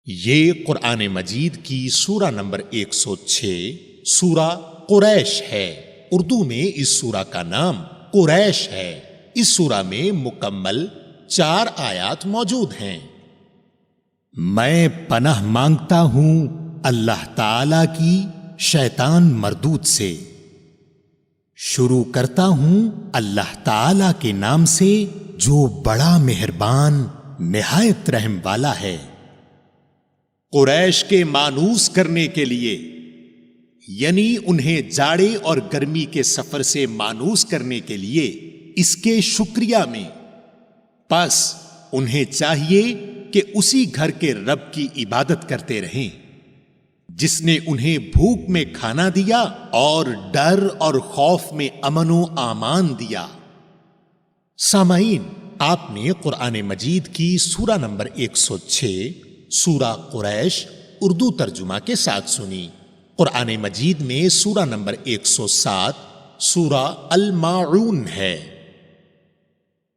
یہ قرآن مجید کی سورہ نمبر 106 سورہ قریش ہے۔ اردو میں اس سورہ کا نام قریش ہے۔ اس سورہ میں مکمل 4 آیات موجود ہیں۔ میں پناہ مانگتا ہوں اللہ تعالی کی شیطان مردود سے۔ شروع کرتا ہوں اللہ تعالی کے نام سے جو بڑا مہربان نہایت رحم والا ہے۔ قریش کے مانوس کرنے کے لیے، یعنی انہیں جاڑے اور گرمی کے سفر سے مانوس کرنے کے لیے اس کے شکریہ میں، پس انہیں چاہیے کہ اسی گھر کے رب کی عبادت کرتے رہیں جس نے انہیں بھوک میں کھانا دیا اور ڈر اور خوف میں امن و امان دیا۔ سامعین، آپ نے قرآن مجید کی سورہ نمبر 106 سورہ قریش اردو ترجمہ کے ساتھ سنی۔ قرآن مجید میں سورہ نمبر 107 سورہ الماعون ہے۔